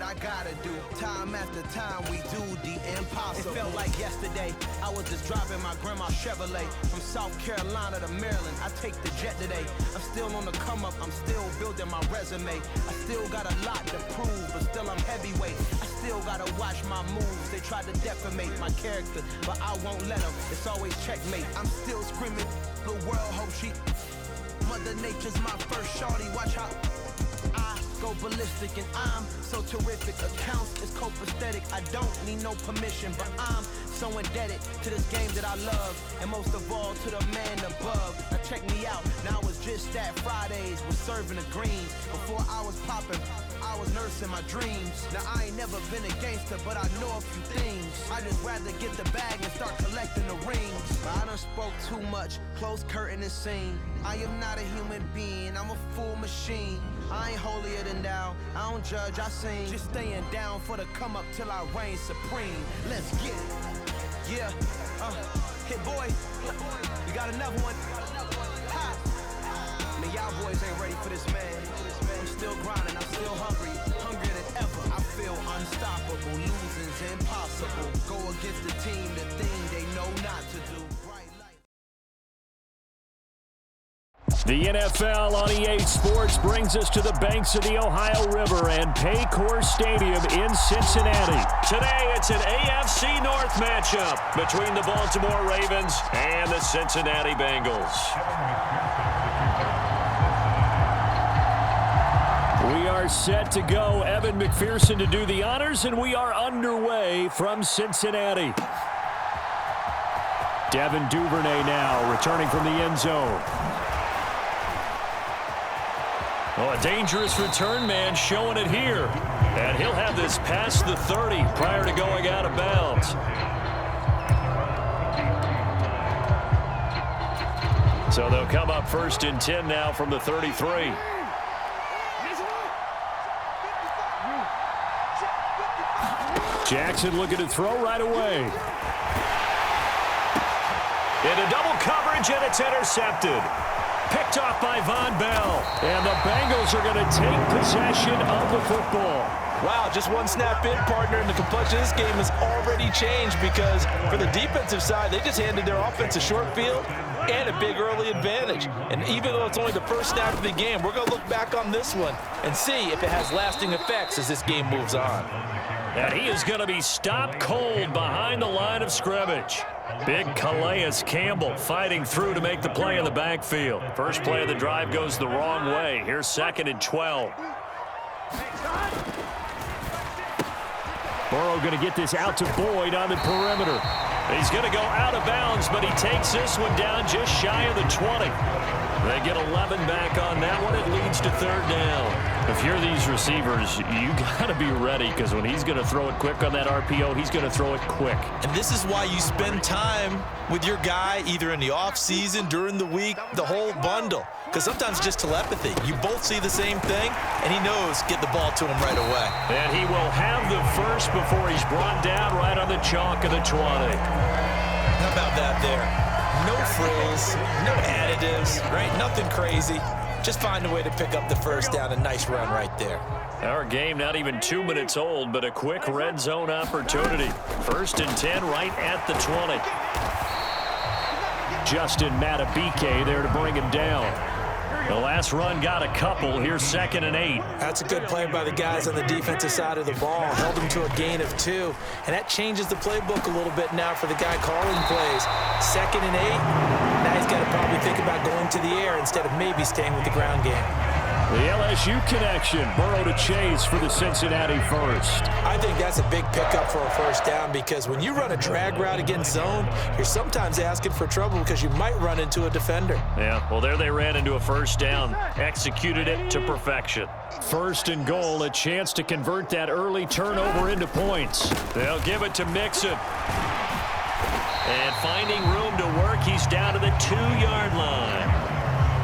I gotta do. Time after time we do the impossible. It felt like yesterday I was just driving my grandma's Chevrolet from South Carolina to Maryland. I take the jet today. I'm still on the come up. I'm still building my resume. I still got a lot to prove, but still I'm heavyweight. I still gotta watch my moves. They try to defamate my character, but I won't let them. It's always checkmate. I'm still screaming. The world hope she. Mother Nature's my first shorty. Watch how I go ballistic, and I'm so terrific. Accounts is copacetic. I don't need no permission, but I'm so indebted to this game that I love, and most of all to the man above. Now check me out. Now it was just that Fridays was serving the greens. Before I was popping, I was nursing my dreams. Now I ain't never been a gangster, but I know a few things. I just rather get the bag and start collecting the rings. But I done spoke too much. Close curtain and scene. I am not a human being. I'm a full machine. I ain't holier than thou. I don't judge, I sing. Just staying down for the come up till I reign supreme. Let's get it. Yeah. Hit boy. We got another one. Ha. Man, y'all boys ain't ready for this, man. I'm still grinding. I'm still hungry. Hungrier than ever. I feel unstoppable. Losing's impossible. Go against the team, the thing they know not to do. The NFL on EA Sports brings us to the banks of the Ohio River and Paycor Stadium in Cincinnati. Today, it's an AFC North matchup between the Baltimore Ravens and the Cincinnati Bengals. We are set to go. Evan McPherson to do the honors, and we are underway from Cincinnati. Devin Duvernay now returning from the end zone. Oh, a dangerous return man showing it here. And he'll have this past the 30 prior to going out of bounds. So they'll come up 1st and 10 now from the 33. Jackson looking to throw right away. Into double coverage, and it's intercepted. Picked off by Von Bell. And the Bengals are going to take possession of the football. Wow, just one snap in, partner, and the complexion of this game has already changed because for the defensive side, they just handed their offense a short field and a big early advantage. And even though it's only the first snap of the game, we're going to look back on this one and see if it has lasting effects as this game moves on. And he is going to be stopped cold behind the line of scrimmage. Big Calais Campbell fighting through to make the play in the backfield. First play of the drive goes the wrong way. Here's 2nd and 12. Burrow going to get this out to Boyd on the perimeter. He's going to go out of bounds, but he takes this one down just shy of the 20. They get 11 back on that one. It leads to 3rd down. If you're these receivers, you got to be ready because when he's going to throw it quick on that RPO, he's going to throw it quick. And this is why you spend time with your guy either in the offseason, during the week, the whole bundle. Because sometimes just telepathy. You both see the same thing, and he knows get the ball to him right away. And he will have the first before he's brought down right on the chalk of the 20. How about that there? No frills, no additives, right? Nothing crazy. Just find a way to pick up the first down. A nice run right there. Our game not even 2 minutes old, but a quick red zone opportunity. 1st and 10 right at the 20. Justin Matabike there to bring him down. The last run got a couple. Here's 2nd and 8. That's a good play by the guys on the defensive side of the ball. Held him to a gain of 2. And that changes the playbook a little bit now for the guy calling plays. 2nd and 8. Now he's got to probably think about going to the air instead of maybe staying with the ground game. The LSU connection. Burrow to Chase for the Cincinnati first. I think that's a big pickup for a first down because when you run a drag route against zone, you're sometimes asking for trouble because you might run into a defender. Yeah, well, there they ran into a first down. Executed it to perfection. 1st and goal, a chance to convert that early turnover into points. They'll give it to Mixon. And finding room to work, he's down to the 2-yard line.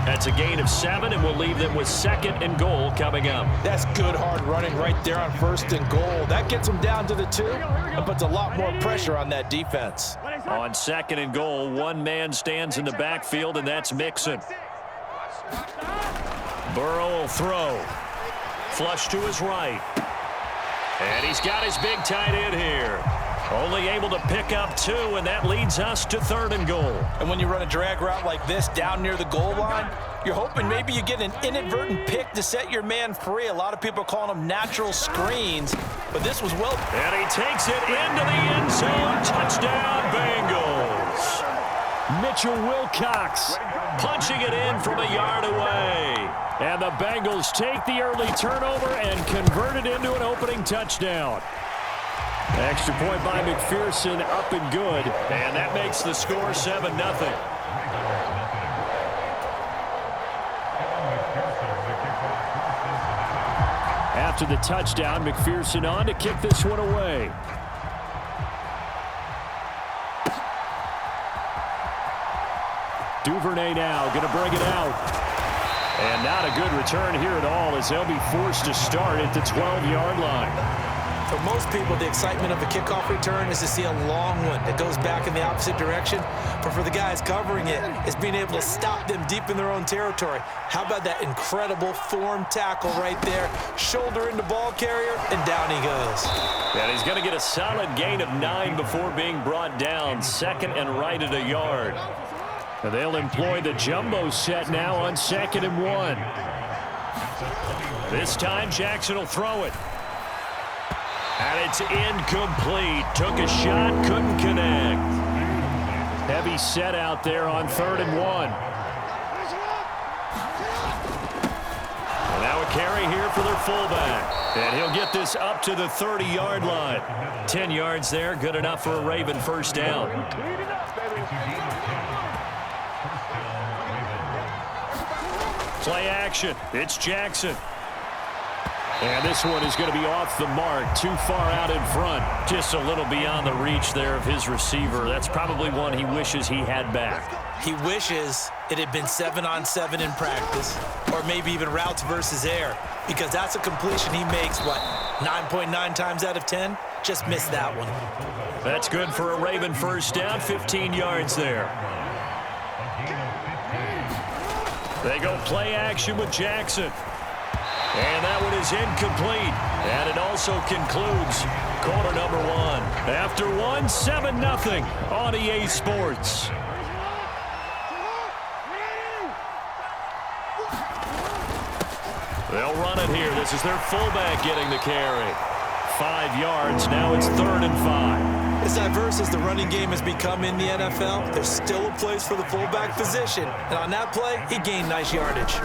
That's a gain of 7, and we'll leave them with 2nd and goal coming up. That's good hard running right there on 1st and goal. That gets them down to the 2 and puts a lot more pressure on that defense. On 2nd and goal, one man stands in the backfield, and that's Mixon. Burrow will throw. Flush to his right. And he's got his big tight end here. Only able to pick up 2, and that leads us to 3rd and goal. And when you run a drag route like this down near the goal line, you're hoping maybe you get an inadvertent pick to set your man free. A lot of people are calling them natural screens, but this was well. And he takes it into the end zone. Touchdown, Bengals. Mitchell Wilcox punching it in from a yard away. And the Bengals take the early turnover and convert it into an opening touchdown. Extra point by McPherson, up and good. And that makes the score 7-0. After the touchdown, McPherson on to kick this one away. Duvernay now going to bring it out. And not a good return here at all as they'll be forced to start at the 12-yard line. For most people, the excitement of a kickoff return is to see a long one that goes back in the opposite direction. But for the guys covering it, it's being able to stop them deep in their own territory. How about that incredible form tackle right there? Shoulder into ball carrier, and down he goes. And he's going to get a solid gain of 9 before being brought down. Second and right at a yard. And they'll employ the jumbo set now on 2nd and 1. This time Jackson will throw it. And it's incomplete. Took a shot, couldn't connect. Heavy set out there on 3rd and 1. And now a carry here for their fullback. And he'll get this up to the 30-yard line. 10 yards there, good enough for a Raven first down. Play action. It's Jackson. And this one is going to be off the mark, too far out in front. Just a little beyond the reach there of his receiver. That's probably one he wishes he had back. He wishes it had been 7-on-7 in practice, or maybe even routes versus air, because that's a completion he makes, 9.9 times out of 10? Just missed that one. That's good for a Raven first down, 15 yards there. They go play action with Jackson. And that one is incomplete. And it also concludes quarter number 1. After 7-0 on EA Sports. They'll run it here. This is their fullback getting the carry. 5 yards. Now it's 3rd and 5. As diverse as the running game has become in the NFL, there's still a place for the fullback position. And on that play, he gained nice yardage.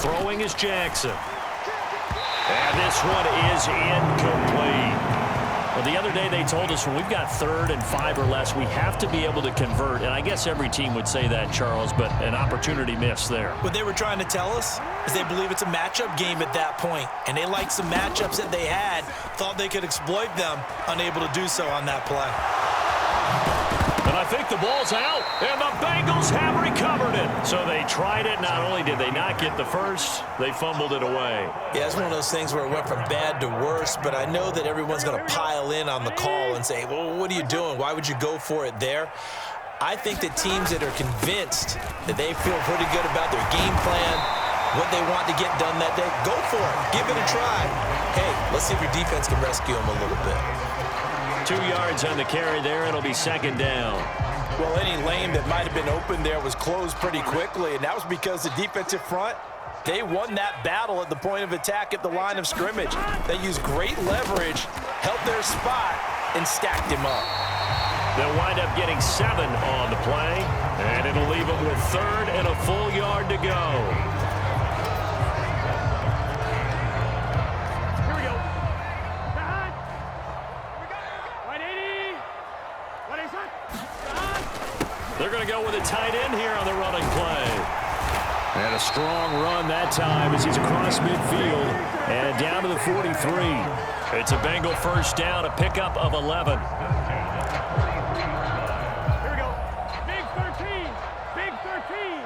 Throwing is Jackson. And this one is incomplete. Well, the other day they told us when we've got 3rd and 5 or less, we have to be able to convert. And I guess every team would say that, Charles, but an opportunity missed there. What they were trying to tell us is they believe it's a matchup game at that point. And they liked some matchups that they had, thought they could exploit them, unable to do so on that play. And I think the ball's out, and the Bengals have recovered it. So they tried it. Not only did they not get the first, they fumbled it away. Yeah, it's one of those things where it went from bad to worse, but I know that everyone's going to pile in on the call and say, well, what are you doing? Why would you go for it there? I think that teams that are convinced that they feel pretty good about their game plan, what they want to get done that day, go for it. Give it a try. Hey, let's see if your defense can rescue them a little bit. 2 yards on the carry there. It'll be 2nd down. Well, any lane that might have been open there was closed pretty quickly, and that was because the defensive front, they won that battle at the point of attack at the line of scrimmage. They used great leverage, held their spot, and stacked him up. They'll wind up getting 7 on the play, and it'll leave them with 3rd and a full yard to go. They're going to go with a tight end here on the running play. And a strong run that time as he's across midfield and down to the 43. It's a Bengal first down, a pickup of 11. Here we go. Big 13. Big 13.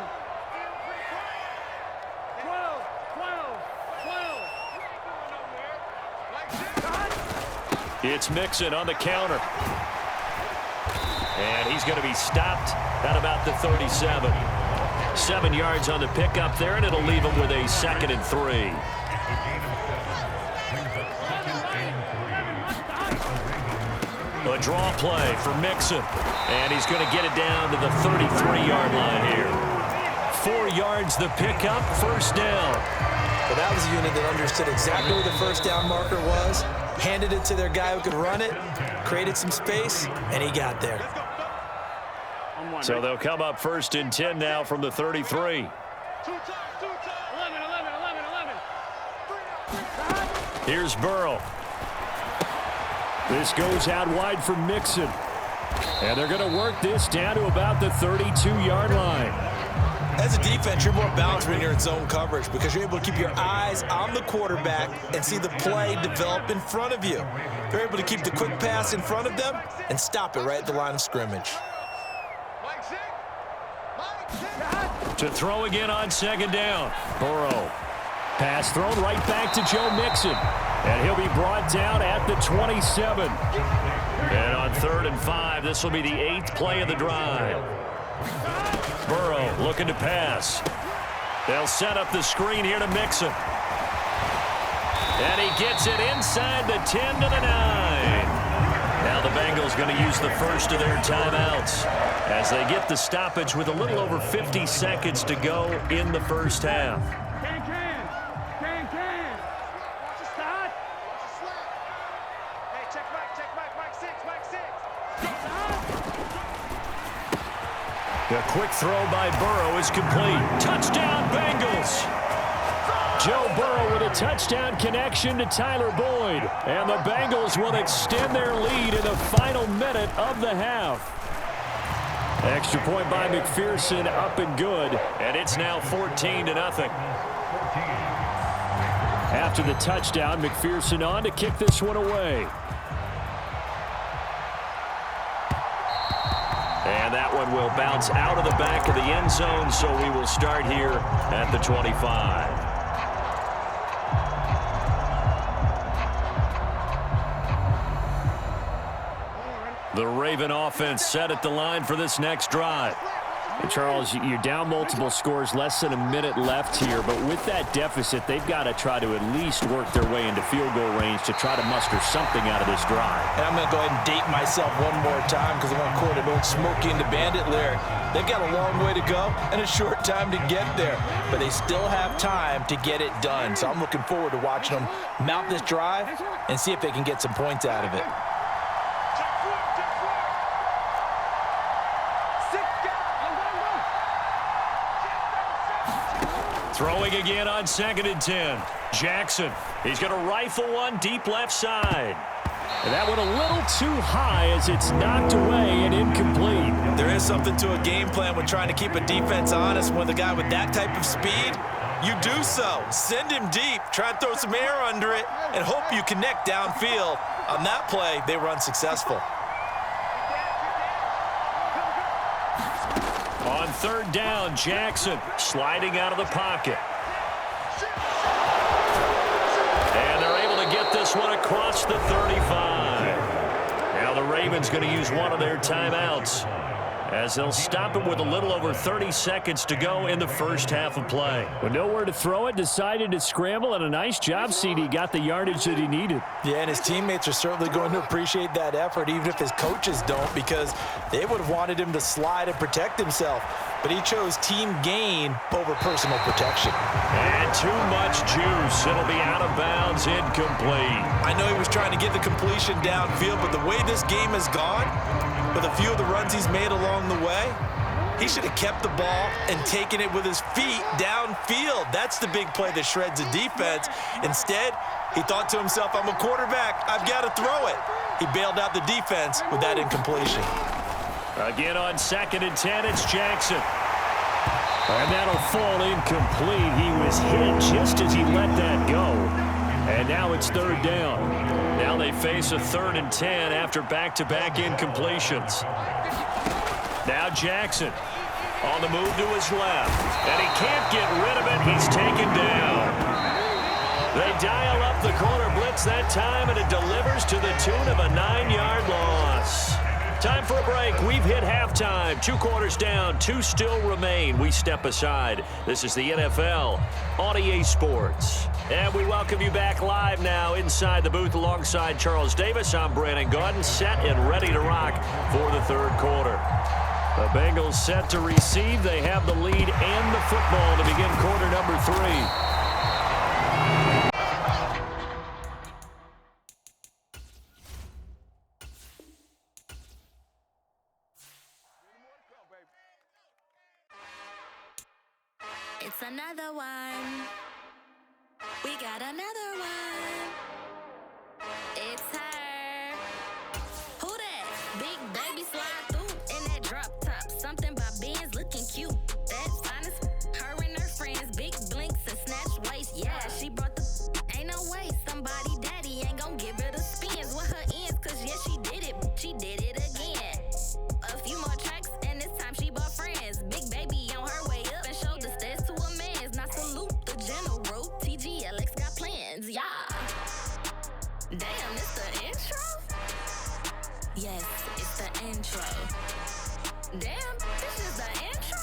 12. 12. 12. It's Mixon on the counter. And he's going to be stopped at about the 37. 7 yards on the pickup there, and it'll leave him with a 2nd and 3. A draw play for Mixon. And he's going to get it down to the 33-yard line here. 4 yards the pickup, first down. Well, that was a unit that understood exactly where the first down marker was, handed it to their guy who could run it, created some space, and he got there. So they'll come up first and 10 now from the 33. 11. Here's Burrow. This goes out wide for Mixon. And they're going to work this down to about the 32-yard line. As a defense, you're more balanced when you're in zone coverage because you're able to keep your eyes on the quarterback and see the play develop in front of you. You're able to keep the quick pass in front of them and stop it right at the line of scrimmage. To throw again on second down. Burrow. Pass thrown right back to Joe Mixon. And he'll be brought down at the 27. And on 3rd and 5, this will be the 8th play of the drive. Burrow looking to pass. They'll set up the screen here to Mixon. And he gets it inside the 10 to the 9. Now the Bengals going to use the first of their timeouts as they get the stoppage with a little over 50 seconds to go in the first half. Can. Watch the start. Hey, check Mike 6. The quick throw by Burrow is complete. Touchdown, Bengals! Joe Burrow with a touchdown connection to Tyler Boyd. And the Bengals will extend their lead in the final minute of the half. Extra point by McPherson, up and good. And it's now 14-0. After the touchdown, McPherson on to kick this one away. And that one will bounce out of the back of the end zone, so we will start here at the 25. The Raven offense set at the line for this next drive. And Charles, you're down multiple scores, less than a minute left here, but with that deficit, they've got to try to at least work their way into field goal range to try to muster something out of this drive. And I'm going to go ahead and date myself one more time because I want to quote an old Smokey and the Bandit lyric. They've got a long way to go and a short time to get there, but they still have time to get it done. So I'm looking forward to watching them mount this drive and see if they can get some points out of it. Throwing again on 2nd and 10. Jackson. He's going to rifle one deep left side. And that went a little too high as it's knocked away and incomplete. There is something to a game plan when trying to keep a defense honest. When the guy with that type of speed, you do so. Send him deep, try and throw some air under it, and hope you connect downfield. On that play, they were unsuccessful. On 3rd down, Jackson sliding out of the pocket. And they're able to get this one across the 35. Now the Ravens going to use one of their timeouts as they'll stop it with a little over 30 seconds to go in the first half of play. With nowhere to throw it, decided to scramble, and a nice job, CD. Got the yardage that he needed. Yeah, and his teammates are certainly going to appreciate that effort, even if his coaches don't, because they would have wanted him to slide and protect himself. But he chose team gain over personal protection. And too much juice. It'll be out of bounds, incomplete. I know he was trying to get the completion downfield, but the way this game has gone, with a few of the runs he's made along the way, he should have kept the ball and taken it with his feet downfield. That's the big play that shreds the defense. Instead, he thought to himself, I'm a quarterback, I've got to throw it. He bailed out the defense with that incompletion. Again on 2nd and 10, it's Jackson. And that'll fall incomplete. He was hit just as he let that go. And now it's 3rd down. Now they face a 3rd and 10 after back-to-back incompletions. Now Jackson on the move to his left. And he can't get rid of it. He's taken down. They dial up the corner blitz that time, and it delivers to the tune of a 9-yard loss. Time for a break. We've hit halftime. 2 quarters down. 2 still remain. We step aside. This is the NFL on EA Sports. And we welcome you back live now inside the booth alongside Charles Davis. I'm Brandon Gaudin, set and ready to rock for the 3rd quarter. The Bengals set to receive. They have the lead and the football to begin quarter number 3. It's another one. We got another one. It's her. Who that? Big baby slide through in that drop top. Something by Benz looking cute. That's honest. Her and her friends, big blinks and snatch waist. Yeah, she brought the. Ain't no way somebody daddy ain't gon' give her the spins with her ends. Cause yeah, she did it. She did it again. A few more tracks and this time she bought friends. Big baby on her way up and showed the stairs to a man's. Now salute the general. TGLX got plans, yeah. Damn, it's the intro? Yes, it's the intro. Damn, this is the intro?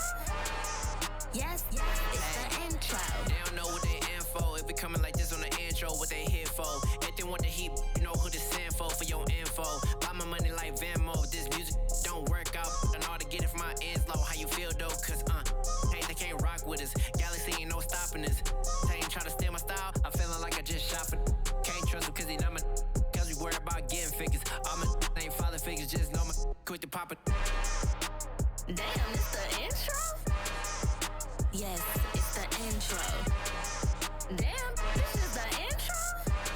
Yes, it's the intro. They don't know what they in for. If we coming like this on the intro, what they here for? If they want the heat, you know who to send for your info. Buy my money like Venmo. This music don't work out. I know how to get it from my ends low. How you feel though? Cause hey, they can't rock with us. Galaxy ain't no stopping us. They ain't trying to steal my style. I'm feeling like I just shot for. Can't trust him cause he not my. Cause we worried about getting figures. All my ain't father figures. Just know my quick to pop it. Damn, it's the intro? Yes, it's the intro.